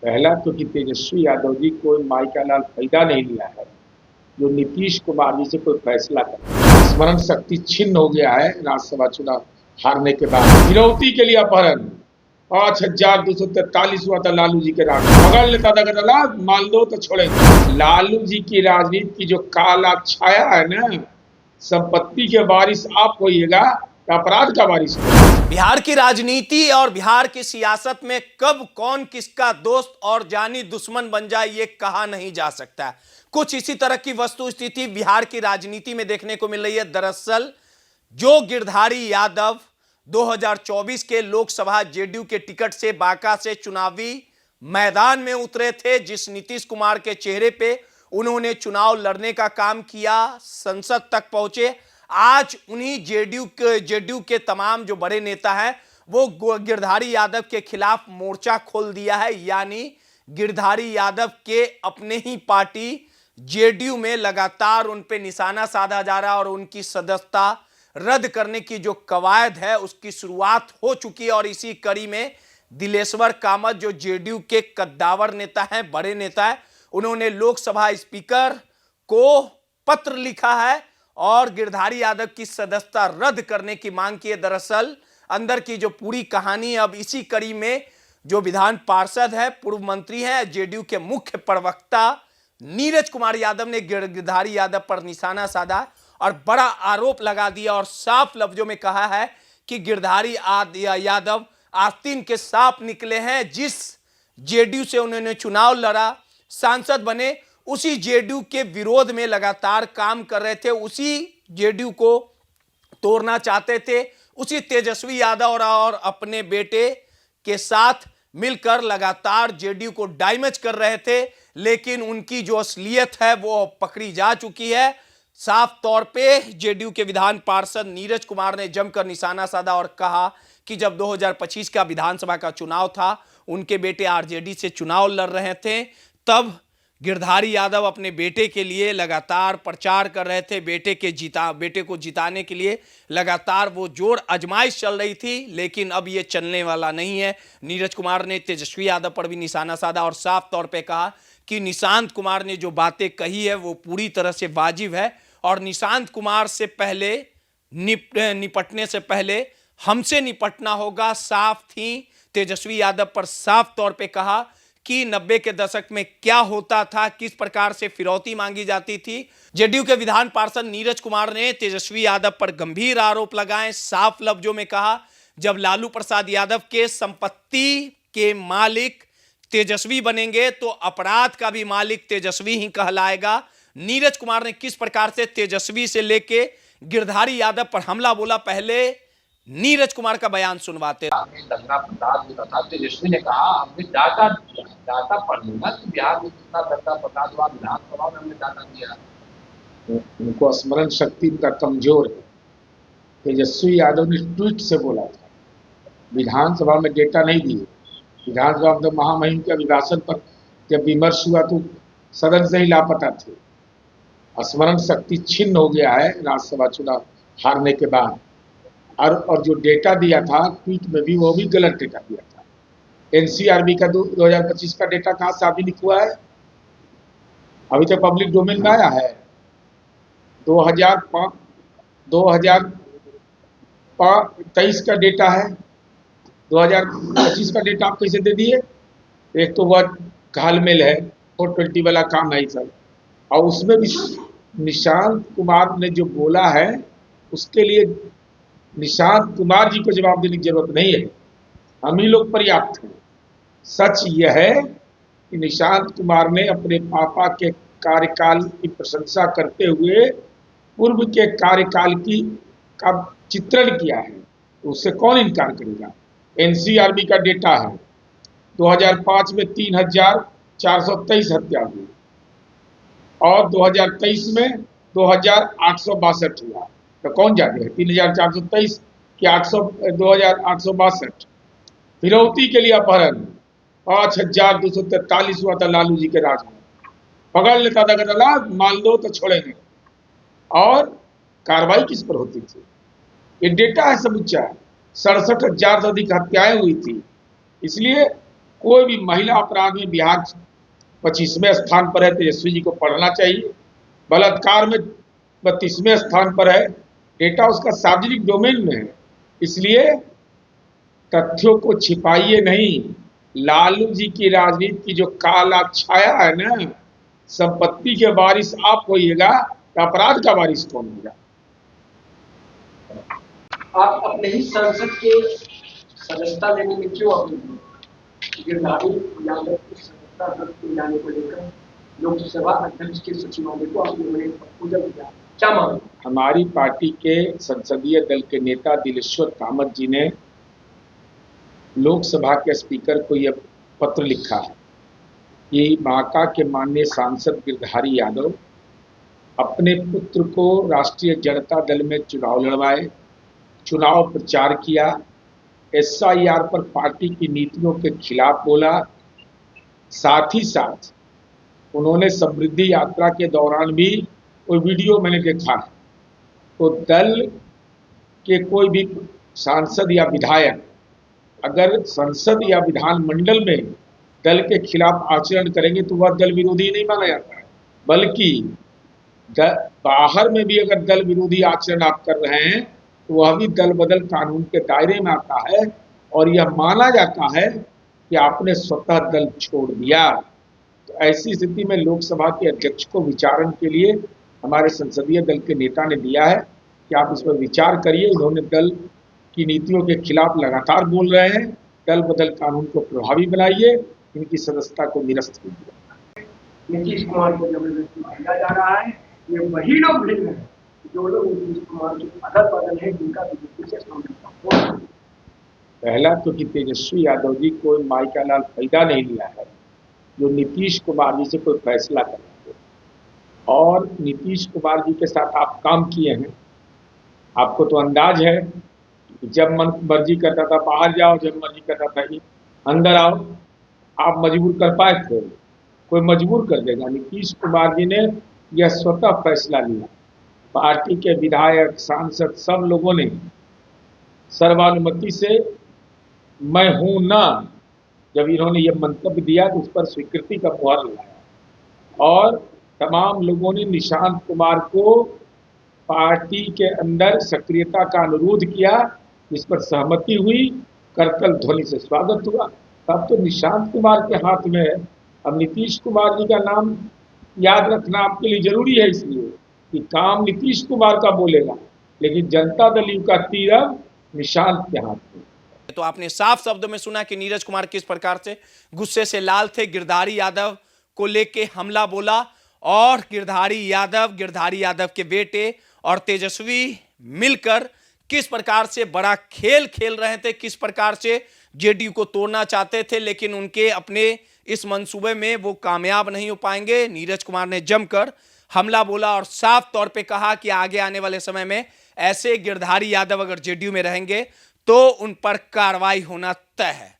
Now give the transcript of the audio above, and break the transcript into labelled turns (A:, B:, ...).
A: पहला तो कि तेजस्वी यादव जी कोई माई का लाल फायदा नहीं लिया है जो नीतीश कुमार जी से कोई फैसला करे। स्मरण शक्ति छिन्न हो गया है राज्यसभा चुनाव हारने के बाद। फिरौती के लिए अपहरण 5243 हुआ था लालू जी के राज। पकड़ लेता था, कहता ला मान लो तो छोड़ेंगे। लालू जी की राजनीति की जो काला छाया है ना, संपत्ति के वारिस आप होइएगा, अपराध का वारिस होइएगा।
B: बिहार की राजनीति और बिहार की सियासत में कब कौन किसका दोस्त और जानी दुश्मन बन जाए ये कहा नहीं जा सकता। कुछ इसी तरह की वस्तुस्थिति बिहार की राजनीति में देखने को मिल रही है। दरअसल जो गिरधारी यादव 2024 के लोकसभा जेडीयू के टिकट से बांका से चुनावी मैदान में उतरे थे, जिस नीतीश कुमार के चेहरे पे उन्होंने चुनाव लड़ने का काम किया, संसद तक पहुंचे। आज उन्हीं जेडीयू के तमाम जो बड़े नेता हैं वो गिरधारी यादव के खिलाफ मोर्चा खोल दिया है। यानी गिरधारी यादव के अपने ही पार्टी जेडीयू में लगातार उन पे निशाना साधा जा रहा है और उनकी सदस्यता रद्द करने की जो कवायद है उसकी शुरुआत हो चुकी है। और इसी कड़ी में दिलेश्वर कामत जो जेडीयू के कद्दावर नेता हैं, बड़े नेता हैं, उन्होंने लोकसभा स्पीकर को पत्र लिखा है और गिरधारी यादव की सदस्यता रद्द करने की मांग की है। दरअसल अंदर की जो पूरी कहानी अब इसी कड़ी में जो विधान पार्षद है, पूर्व मंत्री है, जेडीयू के मुख्य प्रवक्ता नीरज कुमार यादव ने गिरधारी यादव पर निशाना साधा और बड़ा आरोप लगा दिया और साफ लफ्जों में कहा है कि गिरधारी यादव आस्तीन के सांप निकले हैं। जिस जेडीयू से उन्होंने चुनाव लड़ा, सांसद बने, उसी जेडीयू के विरोध में लगातार काम कर रहे थे, उसी जेडीयू को तोड़ना चाहते थे, उसी तेजस्वी यादव और अपने बेटे के साथ मिलकर लगातार जेडीयू को डैमेज कर रहे थे। लेकिन उनकी जो असलियत है वो पकड़ी जा चुकी है। साफ तौर पे जेडीयू के विधान पार्षद नीरज कुमार ने जमकर निशाना साधा और कहा कि जब 2025 का विधानसभा का चुनाव था, उनके बेटे आरजेडी से चुनाव लड़ रहे थे, तब गिरधारी यादव अपने बेटे के लिए लगातार प्रचार कर रहे थे। बेटे को जिताने के लिए लगातार वो जोर आजमाइश चल रही थी, लेकिन अब ये चलने वाला नहीं है। नीरज कुमार ने तेजस्वी यादव पर भी निशाना साधा और साफ तौर पे कहा कि निशांत कुमार ने जो बातें कही है वो पूरी तरह से वाजिब है और निशांत कुमार से पहले निपटने से पहले हमसे निपटना होगा। साफ थी तेजस्वी यादव पर साफ तौर पे कहा कि 90 के दशक में क्या होता था, किस प्रकार से फिरौती मांगी जाती थी। जेडीयू के विधान पार्षद नीरज कुमार ने तेजस्वी यादव पर गंभीर आरोप लगाए, साफ लफ्जों में कहा जब लालू प्रसाद यादव के संपत्ति के मालिक तेजस्वी बनेंगे तो अपराध का भी मालिक तेजस्वी ही कहलाएगा। नीरज कुमार ने किस प्रकार से तेजस्वी से लेके गिरधारी यादव पर हमला बोला, पहले नीरज कुमार का बयान सुनवाते।
C: दंगा फसाद होता था, तेजस्वी ने कहा हमने डाटा दिया, डाटा पढ़ लूंगा कि बिहार में कितना दंगा फसाद हुआ, विधानसभा में हमने डाटा दिया।
A: उनको स्मरण शक्ति का कमजोर है। तेजस्वी यादव ने ट्वीट से बोला था, विधानसभा में डेटा नहीं दिए। विधानसभा में महामहिम के अभिभाषण पर जब विमर्श हुआ तो सदन से ही लापता थे। स्मरण शक्ति छिन्न हो गया है राज्यसभा चुनाव हारने के बाद। और जो डेटा दिया था ट्वीट में भी, वो भी गलत डेटा दिया था। एनसीआरबी का 2025 का डेटा कहाँ साबित हुआ है? अभी तक पब्लिक डोमेन में आया है। 2023 का डेटा है, 2025 का डेटा आप कैसे दे दिए? एक तो वह घालमेल है, 420 वाला काम है सब। और उसमें भी निशांत कुमार ने जो बोला है उसके लिए निशांत कुमार जी को जवाब देने की जरूरत नहीं है, हम ही लोग पर्याप्त हैं। सच यह है कि निशांत कुमार ने अपने पापा के कार्यकाल की प्रशंसा करते हुए पूर्व के कार्यकाल का चित्रण किया है, तो उससे कौन इनकार करेगा? एनसीआरबी का डेटा है 2005 में 3423 हत्या हुई और 2023 में 2862 हुआ, तो कौन ज्यादा है? 3423 कि 2862। फिरौती के लिए अपहरण 5243 हुआ था लालू जी के राज में। पकड़ लेता था, कहता ला मान लो तो छोड़ेंगे। और कार्रवाई किस पर होती थी? ये डेटा है समुच्चा। 67,000 से अधिक हत्याएं हुई थी। इसलिए कोई भी महिला अपराध में बिहार 25वें स्थान पर है, तेजस्वी जी को पढ़ना चाहिए। बलात्कार में 32वें स्थान पर है, डेटा उसका सार्वजनिक डोमेन में है। इसलिए तथ्यों को छिपाइए नहीं। लालू जी की राजनीति की जो काला छाया है ना, संपत्ति के वारिस आप होइएगा तो अपराध का वारिस कौन होगा?
D: आप अपने ही संसद के सदस्यता लेने में क्यों अपनी गिरधारी यादव की सदस्यता रद्द किए जाने को लेकर लोकसभा अध्यक्ष के सचिवालय को आपने पूजन किया, क्या मांग?
A: हमारी पार्टी के संसदीय दल के नेता दिलेश्वर कामत जी ने लोकसभा के स्पीकर को यह पत्र लिखा है कि बांका के माननीय सांसद गिरधारी यादव अपने पुत्र को राष्ट्रीय जनता दल में चुनाव लड़वाए, चुनाव प्रचार किया, SIR पर पार्टी की नीतियों के खिलाफ बोला। साथ ही साथ उन्होंने समृद्धि यात्रा के दौरान भी कोई वीडियो मैंने देखा है, तो दल के कोई भी सांसद या विधायक अगर संसद या विधानमंडल में दल के खिलाफ आचरण करेंगे तो वह दल विरोधी नहीं माना जाता है, बल्कि बाहर में भी अगर दल विरोधी आचरण आप कर रहे हैं तो वह भी दल बदल कानून के दायरे में आता है और यह माना जाता है कि आपने स्वतः दल छोड़ दिया। तो ऐसी स्थिति में लोकसभा के अध्यक्ष को विचारण के लिए हमारे संसदीय दल के नेता ने दिया है कि आप इस पर विचार करिए। इन्होंने दल की नीतियों के खिलाफ लगातार बोल रहे हैं, दल बदल कानून को प्रभावी बनाइए, इनकी सदस्यता को निरस्त कीजिए।
D: नीतीश कुमार को जबरदस्ती भेजा जा रहा है, ये वही लोग भेज रहे हैं जो लोग नीतीश कुमार के अदल बदल है, जिनका बीजेपी से समझौता हो।
A: पहला तो कि तेजस्वी यादव जी कोई माई का लाल फायदा नहीं लिया है जो नीतीश कुमार जी से कोई फैसला करेंगे, और नीतीश कुमार जी के साथ आप काम किए हैं, आपको तो अंदाज है जब मन मर्जी करता था बाहर जाओ, जब मर्जी करता था अंदर आओ, आप मजबूर कर पाए थे? कोई मजबूर कर देगा? नीतीश कुमार जी ने यह स्वतः फैसला लिया। पार्टी के विधायक, सांसद सब लोगों ने सर्वानुमति से मैं हूं ना, जब इन्होंने यह मंतव्य दिया तो उस पर स्वीकृति का मुहर लगाया और तमाम लोगों ने निशांत कुमार को पार्टी के अंदर सक्रियता का अनुरोध किया, जिस पर सहमति हुई, करतल ध्वनि से स्वागत हुआ। तब तो निशांत कुमार के हाथ में है। अब नीतीश कुमार जी का नाम याद रखना आपके लिए जरूरी है, इसलिए कि काम नीतीश कुमार का बोलेगा, लेकिन जनता दल यू का तीर अब निशांत के हाथ में।
B: तो आपने साफ शब्दों में सुना कि नीरज कुमार किस प्रकार से गुस्से से लाल थे, गिरधारी यादव को लेके हमला बोला, और गिरधारी यादव के बेटे और तेजस्वी मिलकर किस प्रकार से बड़ा खेल खेल रहे थे, किस प्रकार से जेडीयू को तोड़ना चाहते थे, लेकिन उनके अपने इस मंसूबे में वो कामयाब नहीं हो पाएंगे। नीरज कुमार ने जमकर हमला बोला और साफ तौर पे कहा कि आगे आने वाले समय में ऐसे गिरधारी यादव अगर जेडीयू में रहेंगे तो उन पर कार्रवाई होना तय है।